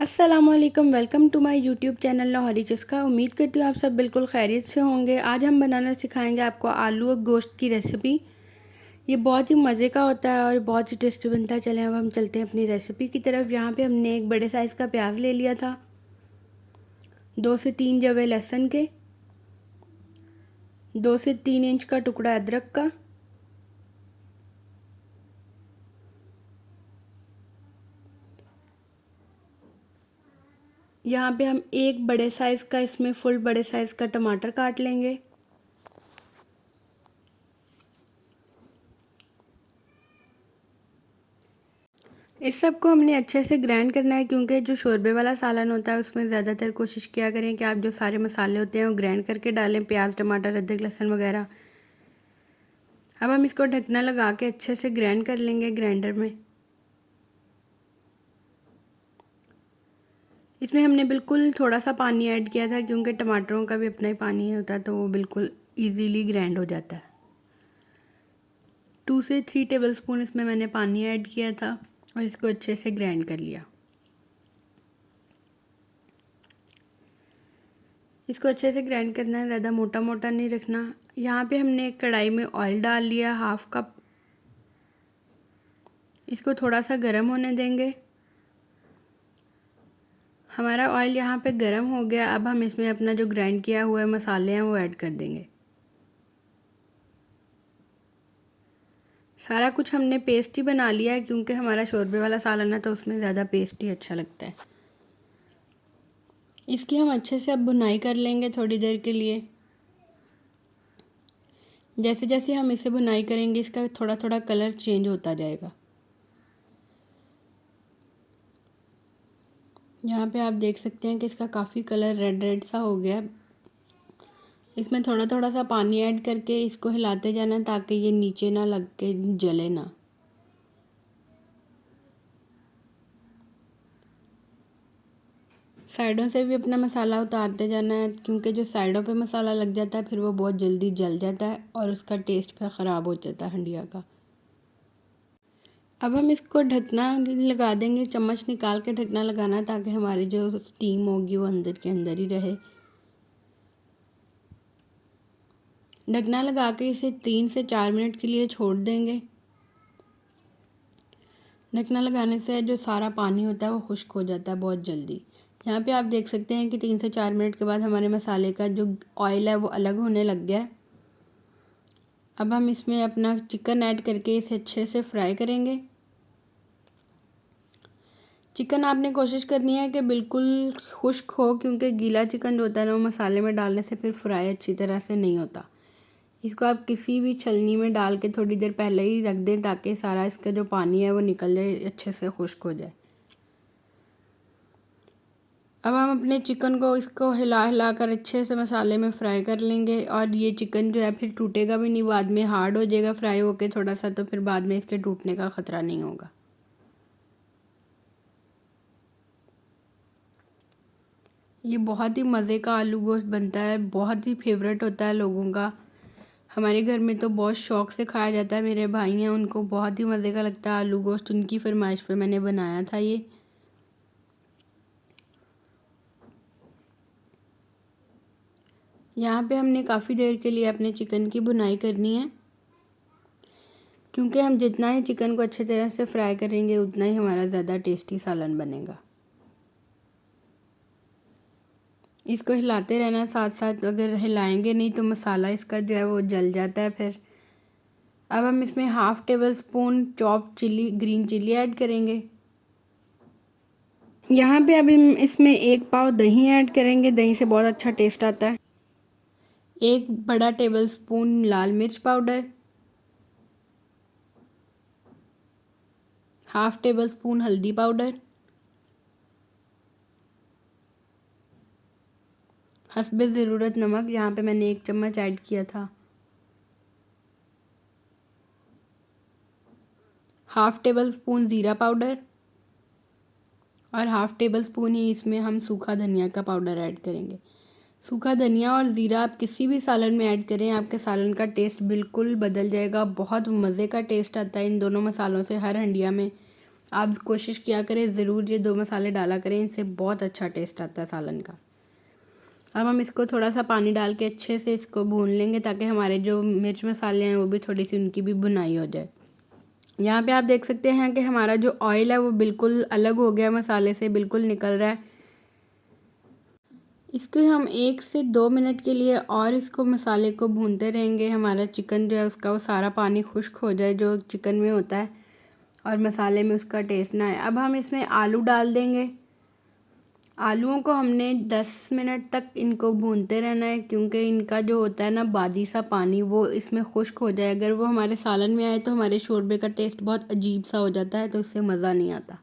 अस्सलामुअलैकुम, welcome to my YouTube channel Lahori Chaska. उम्मीद करती हूँ आप सब बिल्कुल खैरियत से होंगे। आज हम बनाना सिखाएंगे आपको आलू और गोश्त की रेसिपी। ये बहुत ही मज़े का होता है और बहुत ही टेस्टी बनता है। चलें अब हम चलते हैं अपनी रेसिपी की तरफ। यहाँ पे हमने एक बड़े साइज़ का प्याज ले लिया था, 2 से 3 जवे लहसुन के, 2 से 3 इंच का टुकड़ा अदरक का, यहाँ पे हम एक बड़े साइज़ का, इसमें फुल बड़े साइज़ का टमाटर काट लेंगे। इस सब को हमने अच्छे से ग्राइंड करना है, क्योंकि जो शोरबे वाला सालन होता है उसमें ज़्यादातर कोशिश किया करें कि आप जो सारे मसाले होते हैं वो ग्राइंड करके डालें, प्याज, टमाटर, अदरक, लहसुन वगैरह। अब हम इसको ढकना लगा के अच्छे से ग्राइंड कर लेंगे ग्राइंडर में। इसमें हमने बिल्कुल थोड़ा सा पानी ऐड किया था, क्योंकि टमाटरों का भी अपना ही पानी होता है, तो वो बिल्कुल ईजीली ग्राइंड हो जाता है। 2 से 3 टेबलस्पून इसमें मैंने पानी ऐड किया था और इसको अच्छे से ग्राइंड कर लिया। इसको अच्छे से ग्राइंड करना है, ज़्यादा मोटा मोटा नहीं रखना। यहाँ पे हमने एक कढ़ाई में ऑयल डाल लिया, 1/2 कप। इसको थोड़ा सा गर्म होने देंगे। हमारा ऑयल यहाँ पे गर्म हो गया। अब हम इसमें अपना जो ग्राइंड किया हुआ है मसाले हैं वो ऐड कर देंगे। सारा कुछ हमने पेस्ट ही बना लिया है, क्योंकि हमारा शोरबे वाला सालन है तो उसमें ज़्यादा पेस्ट ही अच्छा लगता है। इसकी हम अच्छे से अब भुनाई कर लेंगे थोड़ी देर के लिए। जैसे जैसे हम इसे भुनाई करेंगे इसका थोड़ा थोड़ा कलर चेंज होता जाएगा। यहाँ पे आप देख सकते हैं कि इसका काफ़ी कलर रेड रेड सा हो गया। इसमें थोड़ा थोड़ा सा पानी ऐड करके इसको हिलाते जाना, ताकि ये नीचे ना लग के जले ना। साइडों से भी अपना मसाला उतारते जाना है, क्योंकि जो साइडों पे मसाला लग जाता है फिर वो बहुत जल्दी जल जाता है और उसका टेस्ट फिर ख़राब हो जाता है हंडिया का। अब हम इसको ढकना लगा देंगे, चम्मच निकाल के ढकना लगाना, ताकि हमारी जो स्टीम होगी वो अंदर के अंदर ही रहे। ढकना लगा के इसे 3 से 4 मिनट के लिए छोड़ देंगे। ढकना लगाने से जो सारा पानी होता है वो खुश्क हो जाता है बहुत जल्दी। यहाँ पे आप देख सकते हैं कि 3 से 4 मिनट के बाद हमारे मसाले का जो ऑयल है वो अलग होने लग गया है। अब हम इसमें अपना चिकन ऐड करके इसे अच्छे से फ्राई करेंगे। चिकन आपने कोशिश करनी है कि बिल्कुल खुश्क हो, क्योंकि गीला चिकन जो होता है ना वो मसाले में डालने से फिर फ्राई अच्छी तरह से नहीं होता। इसको आप किसी भी छलनी में डाल के थोड़ी देर पहले ही रख दें, ताकि सारा इसका जो पानी है वो निकल जाए, अच्छे से खुश्क हो जाए। अब हम अपने चिकन को इसको हिला हिला कर अच्छे से मसाले में फ्राई कर लेंगे। और ये चिकन जो है फिर टूटेगा भी नहीं, बाद में हार्ड हो जाएगा फ्राई होके थोड़ा सा, तो फिर बाद में इसके टूटने का ख़तरा नहीं होगा। ये बहुत ही मज़े का आलू गोश्त बनता है, बहुत ही फेवरेट होता है लोगों का। हमारे घर में तो बहुत शौक़ से खाया जाता है। मेरे भाई हैं उनको बहुत ही मज़े का लगता है आलू गोश्त, उनकी फरमाइश पे मैंने बनाया था ये। यहाँ पे हमने काफ़ी देर के लिए अपने चिकन की भुनाई करनी है, क्योंकि हम जितना ही चिकन को अच्छे तरह से फ्राई करेंगे उतना ही हमारा ज़्यादा टेस्टी सालन बनेगा। इसको हिलाते रहना साथ साथ, अगर हिलाएंगे नहीं तो मसाला इसका जो है वो जल जाता है फिर। अब हम इसमें 1/2 tablespoon chop chilli, green chilli add करेंगे। यहाँ पे अभी हम इसमें 1 पाव दही ऐड करेंगे, दही से बहुत अच्छा टेस्ट आता है। 1 बड़ा टेबल स्पून लाल मिर्च पाउडर, 1/2 टेबल स्पून हल्दी पाउडर, हस्बे ज़रूरत नमक, यहाँ पे मैंने 1 चम्मच ऐड किया था। 1/2 टेबल स्पून ज़ीरा पाउडर और 1/2 टेबल स्पून ही इसमें हम सूखा धनिया का पाउडर ऐड करेंगे। सूखा धनिया और ज़ीरा आप किसी भी सालन में ऐड करें, आपके सालन का टेस्ट बिल्कुल बदल जाएगा। बहुत मज़े का टेस्ट आता है इन दोनों मसालों से हर हंडिया में। आप कोशिश किया करें ज़रूर, ये 2 मसाले डाला करें, इनसे बहुत अच्छा टेस्ट आता है सालन का। अब हम इसको थोड़ा सा पानी डाल के अच्छे से इसको भून लेंगे ताकि हमारे जो मिर्च मसाले हैं वो भी थोड़ी सी उनकी भी भुनाई हो जाए। यहाँ पे आप देख सकते हैं कि हमारा जो ऑयल है वो बिल्कुल अलग हो गया, मसाले से बिल्कुल निकल रहा है। इसको हम 1 से 2 मिनट के लिए और इसको मसाले को भूनते रहेंगे। हमारा चिकन जो है उसका वो सारा पानी खुश्क हो जाए जो चिकन में होता है और मसाले में उसका टेस्ट ना आए। अब हम इसमें आलू डाल देंगे। आलूओं को हमने 10 मिनट तक इनको भूनते रहना है, क्योंकि इनका जो होता है ना बादी सा पानी वो इसमें खुश्क हो जाए। अगर वो हमारे सालन में आए तो हमारे शोरबे का टेस्ट बहुत अजीब सा हो जाता है, तो उससे मज़ा नहीं आता।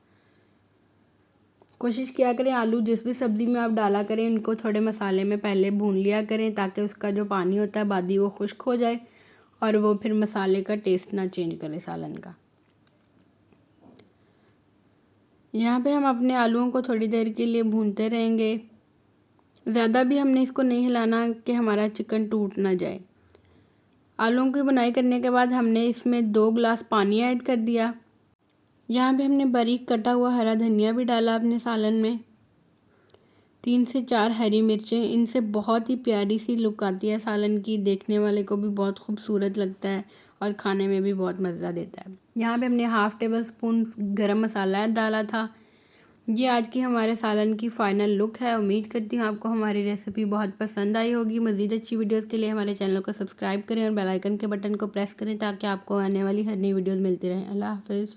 कोशिश किया करें आलू जिस भी सब्ज़ी में आप डाला करें उनको थोड़े मसाले में पहले भून लिया करें ताकि उसका जो पानी होता है बादी वो खुश्क हो जाए और वो फिर मसाले का टेस्ट ना चेंज करे सालन का। यहाँ पे हम अपने आलूओं को थोड़ी देर के लिए भूनते रहेंगे। ज़्यादा भी हमने इसको नहीं हिलाना कि हमारा चिकन टूट ना जाए। आलूओं की बुनाई करने के बाद हमने इसमें 2 गिलास पानी ऐड कर दिया। यहाँ पे हमने बारीक कटा हुआ हरा धनिया भी डाला अपने सालन में। 3 से 4 हरी मिर्चें, इनसे बहुत ही प्यारी सी लुक आती है सालन की, देखने वाले को भी बहुत खूबसूरत लगता है और खाने में भी बहुत मज़ा देता है। यहाँ पे हमने हाफ़ टेबल स्पून गरम मसाला डाला था। ये आज की हमारे सालन की फ़ाइनल लुक है। उम्मीद करती हूँ आपको हमारी रेसिपी बहुत पसंद आई होगी। मज़ीद अच्छी वीडियोज़ के लिए हमारे चैनल को सब्सक्राइब करें और बेल आइकन के बटन को प्रेस करें ताकि आपको आने वाली हर नई वीडियोज़ मिलती रहें। अल्लाह हाफ़िज़।